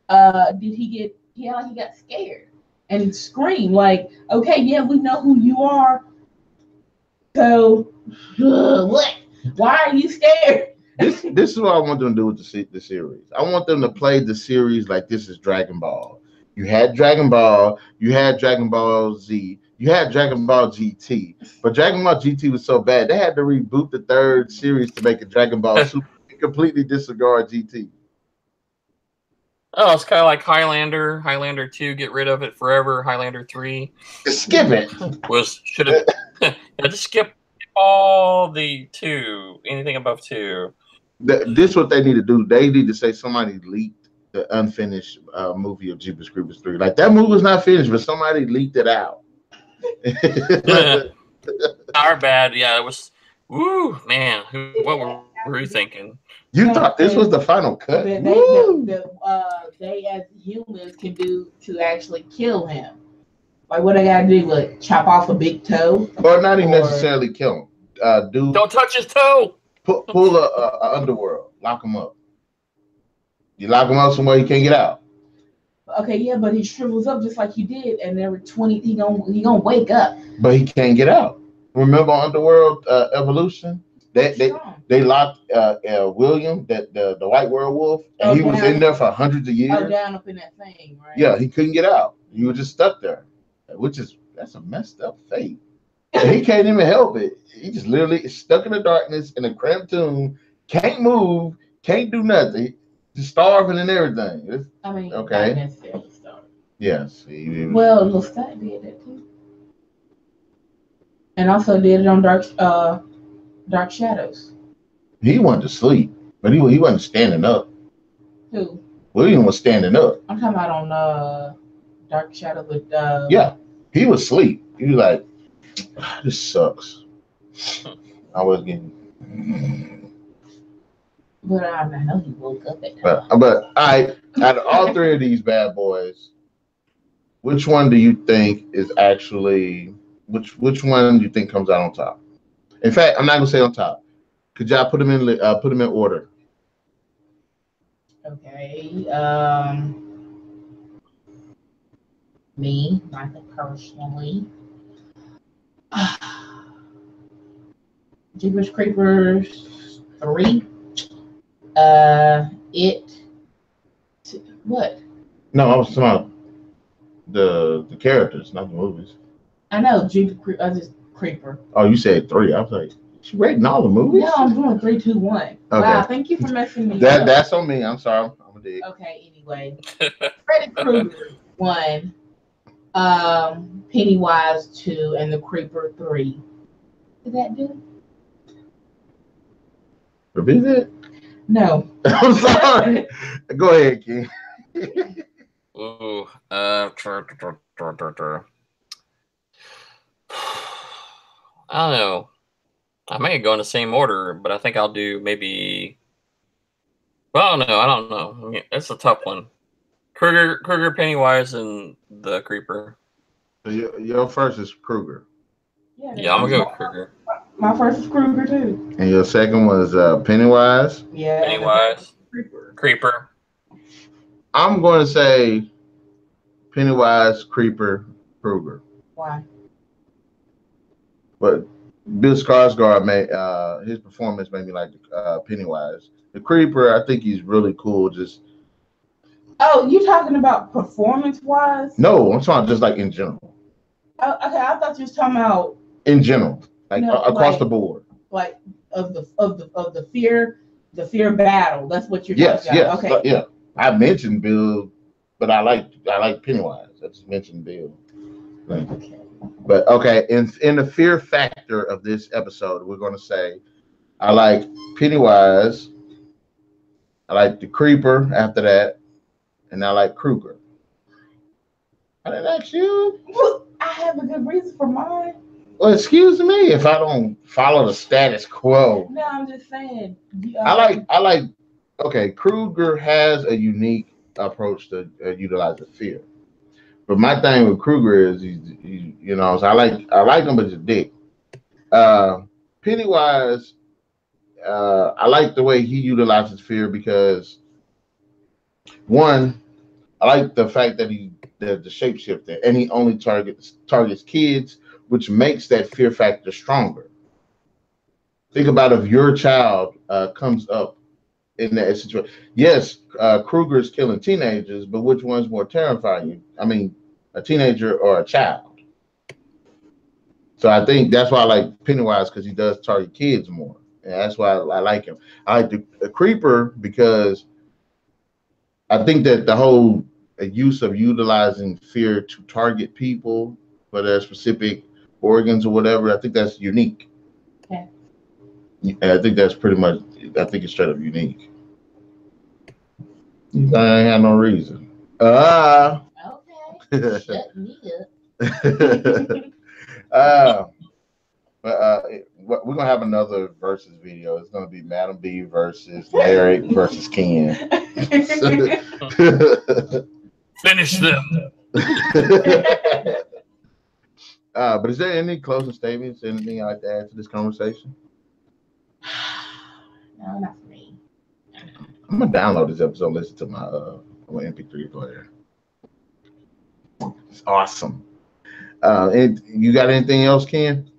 Speaker 3: did he got scared and screamed like, okay, yeah, we know who you are. So what? Why are you scared?
Speaker 1: This is what I want them to do with the series. I want them to play the series like this is Dragon Ball. You had Dragon Ball, you had Dragon Ball Z, you had Dragon Ball GT, but Dragon Ball GT was so bad they had to reboot the third series to make a Dragon Ball Super and completely disregard GT.
Speaker 2: Oh, it's kind of like Highlander. Highlander 2, get rid of it forever. Highlander 3.
Speaker 1: Skip it.
Speaker 2: Should have just skip all the 2. Anything above 2.
Speaker 1: This is what they need to do. They need to say somebody leaked the unfinished movie of Jeepers Creepers 3. Like that movie was not finished, but somebody leaked it out.
Speaker 2: Our bad. Yeah, it was. Woo, man. What were you thinking?
Speaker 1: You thought this was the final cut?
Speaker 3: They as humans can do to actually kill him. Like what they gotta do? Like chop off a big toe?
Speaker 1: Or not even necessarily kill him.
Speaker 2: Don't touch his toe.
Speaker 1: Pull a underworld. Lock him up. You lock him up somewhere he can't get out.
Speaker 3: Okay, yeah, but he shrivels up just like you did, and every 20 he gonna wake up.
Speaker 1: But he can't get out. Remember Underworld Evolution? They locked William, the white werewolf, and he was in there for hundreds of years.
Speaker 3: Oh, down up in that thing, right?
Speaker 1: Yeah, he couldn't get out. He was just stuck there, that's a messed up fate. And he can't even help it. He just literally is stuck in the darkness in a cramped tomb, can't move, can't do nothing, just starving and everything.
Speaker 3: I mean,
Speaker 1: okay.
Speaker 3: Not necessarily starving.
Speaker 1: Yes.
Speaker 3: Well, Lestat did that too, and also did it on Dark Shadows.
Speaker 1: He went to sleep, but he wasn't standing up.
Speaker 3: Who?
Speaker 1: William was standing up.
Speaker 3: I'm talking about on Dark Shadows with.
Speaker 1: Yeah, he was asleep. He was like, "This sucks." I was getting.
Speaker 3: But I know he woke up at
Speaker 1: time. But out of all three of these bad boys, which one do you think is actually which one do you think comes out on top? In fact, I'm not gonna say on top. Could y'all put them in order?
Speaker 3: Okay. Me, Michael, personally. Jeepers Creepers 3. What?
Speaker 1: No, I was talking about the characters, not the movies.
Speaker 3: I know Jeepers Creeper.
Speaker 1: Oh, you said 3. I was like, she rating all the movies?
Speaker 3: No, I'm doing 3, 2, 1. Okay. Wow, thank you for messing me up.
Speaker 1: That's on me. I'm sorry. I'm a dig.
Speaker 3: Okay, anyway. Freddy Krueger 1, Pennywise 2, and the Creeper 3. Did that do?
Speaker 1: Repeat it?
Speaker 3: No.
Speaker 1: I'm sorry. Go ahead, King.
Speaker 2: Ooh, I don't know. I may go in the same order, but I think I'll do maybe. Well, no, I don't know. It's a tough one. Krueger, Pennywise, and the Creeper.
Speaker 1: So your first is Krueger.
Speaker 2: Yeah, I'm gonna go with Krueger.
Speaker 3: My first is Krueger too.
Speaker 1: And your second was Pennywise.
Speaker 3: Yeah.
Speaker 2: Pennywise. Creeper.
Speaker 1: I'm going to say Pennywise, Creeper, Krueger.
Speaker 3: Why?
Speaker 1: But Bill Skarsgård made his performance made me like Pennywise. The Creeper, I think he's really cool. Just.
Speaker 3: Oh, you talking about performance-wise?
Speaker 1: No, I'm talking just like in general.
Speaker 3: Oh, okay, I thought you was talking about
Speaker 1: in general, like across the board.
Speaker 3: Like of the fear battle. That's what you're talking about.
Speaker 1: Yes,
Speaker 3: okay.
Speaker 1: Yeah. I mentioned Bill but I like Pennywise. I just mentioned Bill.
Speaker 3: Okay.
Speaker 1: But okay, in the fear factor of this episode, we're gonna say I like Pennywise, I like the Creeper after that, and I like Krueger. I didn't ask you.
Speaker 3: Well, I have a good reason for mine.
Speaker 1: Well, excuse me if I don't follow the status quo.
Speaker 3: No, I'm just saying.
Speaker 1: I like. Okay, Krueger has a unique approach to utilizing fear. But my thing with Krueger is he's you know, so I like him, but he's a dick. Pennywise, I like the way he utilizes fear because one, I like the fact that the shapeshifter and he only targets kids, which makes that fear factor stronger. Think about if your child comes up in that situation. Yes, Krueger is killing teenagers, but which one's more terrifying you? I mean, a teenager or a child? So I think that's why I like Pennywise, because he does target kids more. And that's why I like him. I like the Creeper because I think that the whole use of utilizing fear to target people for their specific organs or whatever, I think that's unique.
Speaker 3: Okay.
Speaker 1: And I think that's pretty much, I think it's straight up unique. I ain't had no reason.
Speaker 3: Okay. Shut me up.
Speaker 1: We're gonna have another versus video. It's gonna be MademB versus Narik versus Ken.
Speaker 2: Finish them.
Speaker 1: But is there any closing statements? Anything you'd like to add to this conversation?
Speaker 3: No, not for me.
Speaker 1: I'm gonna download this episode and listen to my MP3 player. It's awesome. And you got anything else, Ken?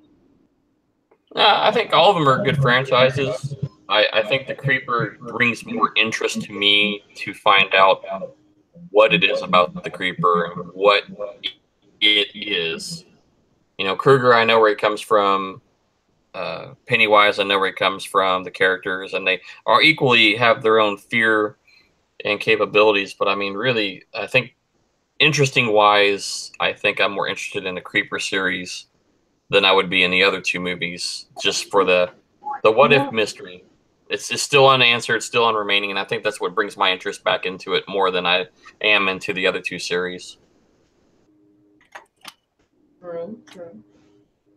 Speaker 2: I think all of them are good franchises. I think the Creeper brings more interest to me to find out what it is about the Creeper and what it is. You know, Krueger, I know where he comes from. Pennywise, I know where he comes from, the characters, and they are equally have their own fear and capabilities. But I mean, really, I think interesting wise, I think I'm more interested in the Creeper series than I would be in the other two movies, just for the what if mystery. It's still unanswered, it's still unremaining, and I think that's what brings my interest back into it more than I am into the other two series.
Speaker 3: True.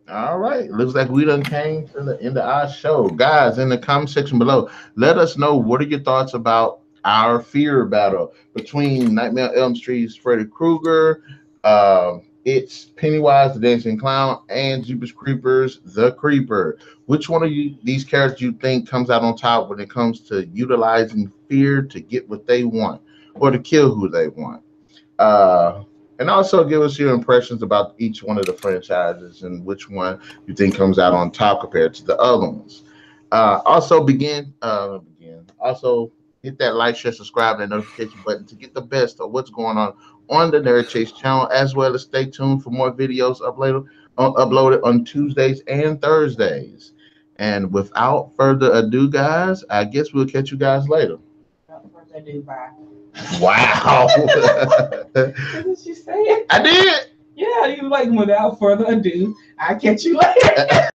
Speaker 1: All right. Looks like we done came to the end of our show. Guys, in the comment section below, let us know what are your thoughts about our fear battle between Nightmare on Elm Street's Freddy Krueger, it's Pennywise the Dancing Clown, and Jeepers Creepers the Creeper. Which one of these characters you think comes out on top when it comes to utilizing fear to get what they want or to kill who they want? And also give us your impressions about each one of the franchises and which one you think comes out on top compared to the other ones. Also hit that like, share, subscribe, and notification button to get the best of what's going on the Nerd Chase channel, as well as stay tuned for more videos uploaded on Tuesdays and Thursdays. And without further ado, guys, I guess we'll catch you guys later.
Speaker 3: Without further ado, bye.
Speaker 1: Wow.
Speaker 3: That's what you said.
Speaker 1: I did.
Speaker 3: Yeah, you like without further ado, I'll catch you later.